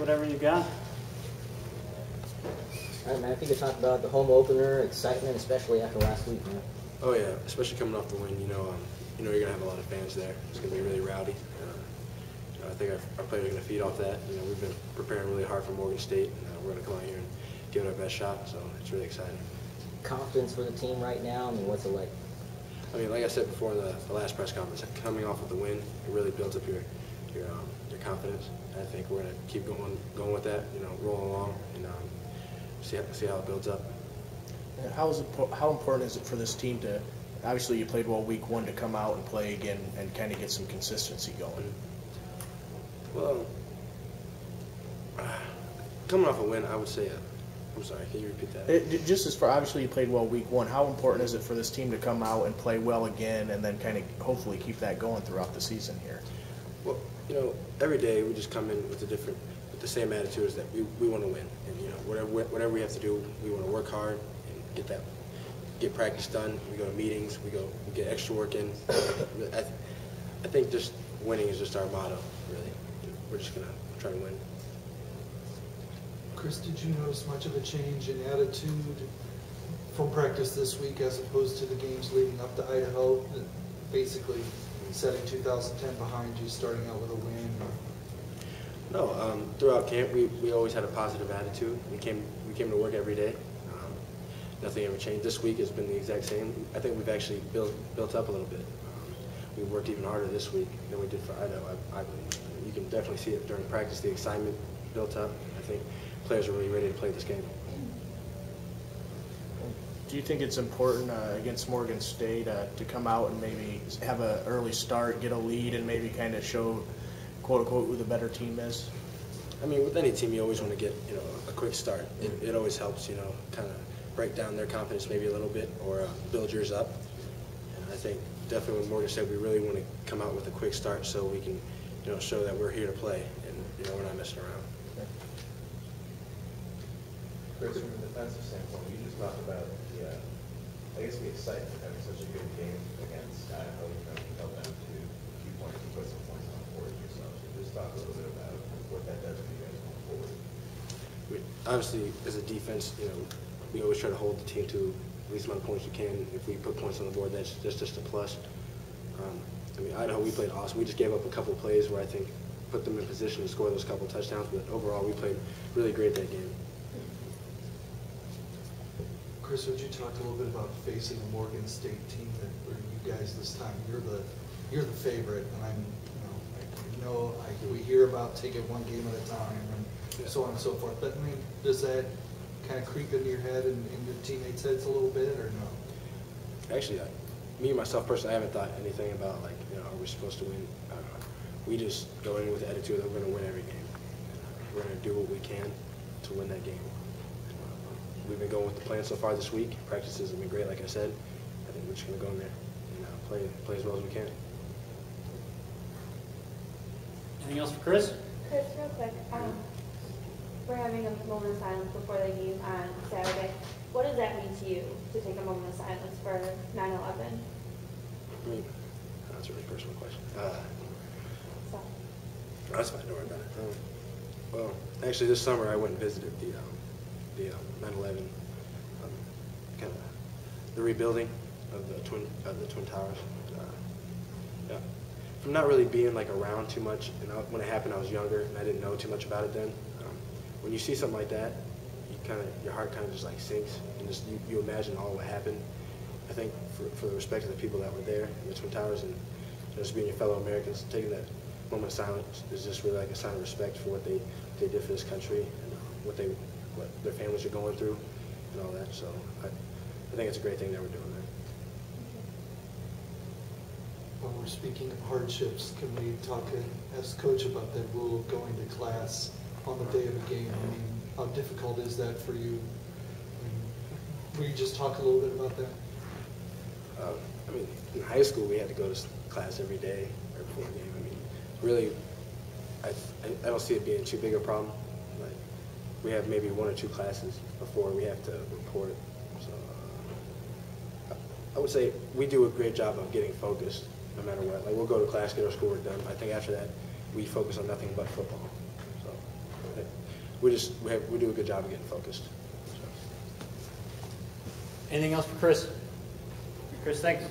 whatever you got. All right, man, if you could talk about the home opener, excitement, especially after last week, man. Oh yeah, especially coming off the win. You're gonna have a lot of fans there. It's gonna be really rowdy. I think our players are gonna feed off that. We've been preparing really hard for Morgan State. We're gonna come out here and give it our best shot. So it's really exciting. Confidence for the team right now. I mean, what's it like? I mean, like I said before in the last press conference, coming off of the win, it really builds up your confidence. And I think we're gonna keep going with that. Rolling along and see how it builds up. How important is it for this team to, obviously you played well week 1, to come out and play again and kind of get some consistency going? Well, coming off a win, I would say, I'm sorry, can you repeat that? Just as far, obviously you played well week 1, how important is it for this team to come out and play well again and then kind of hopefully keep that going throughout the season here? Well, every day we just come in with the same attitude as that we want to win. And whatever we have to do, we want to work hard and get practice done. We go to meetings, we get extra work in. I think just winning is just our motto, really. We're just gonna try to win. Chris, did you notice much of a change in attitude from practice this week as opposed to the games leading up to Idaho? Basically setting 2010 behind you, starting out with a win? No, throughout camp we always had a positive attitude. We came to work every day. Nothing ever changed. This week has been the exact same. I think we've actually built up a little bit. We worked even harder this week than we did for Idaho. You can definitely see it during practice. The excitement built up. I think players are really ready to play this game. Do you think it's important against Morgan State to come out and maybe have an early start, get a lead, and maybe kind of show, quote unquote, who the better team is? I mean, with any team, you always want to get a quick start. It always helps, kind of break down their confidence maybe a little bit or build yours up. And I think definitely with Morgan State, we really want to come out with a quick start so we can, show that we're here to play and we're not messing around. Chris, from a defensive standpoint, you just talked about the excitement of having such a good game against Idaho. You held them to a few points and put some points on the board yourself. So just talk a little bit about what that does for you guys going forward. Obviously, as a defense, we always try to hold the team to the least amount of points we can. If we put points on the board, that's just a plus. I mean, Idaho, we played awesome. We just gave up a couple of plays where I think put them in position to score those couple of touchdowns, but overall, we played really great that game. Chris, would you talk a little bit about facing a Morgan State team where you guys this time you're the favorite, and we hear about take it one game at a time and so on and so forth. But I mean, does that kind of creep into your head and your teammates' heads a little bit, or no? Actually, me myself personally, I haven't thought anything about are we supposed to win? We just go in with the attitude that we're going to win every game. We're going to do what we can to win that game. We've been going with the plan so far this week. Practices have been great, like I said. I think we're just going to go in there and play as well as we can. Anything else for Chris? Chris, real quick, we're having a moment of silence before the game on Saturday. What does that mean to you to take a moment of silence for 9/11? I mean, that's a really personal question. That's fine, don't worry about it. Well, actually, this summer I went and visited the 9/11, kind of the rebuilding of the Twin Towers. Yeah. From not really being around too much, when it happened, I was younger and I didn't know too much about it then. When you see something like that, your heart kind of just sinks, and just you imagine all what happened. I think for the respect of the people that were there in the Twin Towers and just being your fellow Americans, taking that moment of silence is just really a sign of respect for what they did for this country and what their families are going through and all that. So I think it's a great thing that we're doing that. When we're speaking of hardships, can we talk as coach about that rule of going to class on the day of a game? I mean, how difficult is that for you? Will you just talk a little bit about that? I mean, in high school we had to go to class every day or before the game. I mean, really, I don't see it being too big a problem. We have maybe 1 or 2 classes before we have to report. So I would say we do a great job of getting focused no matter what. We'll go to class, get our schoolwork done. I think after that, we focus on nothing but football. So. we do a good job of getting focused. So. Anything else for Chris? Chris, thanks.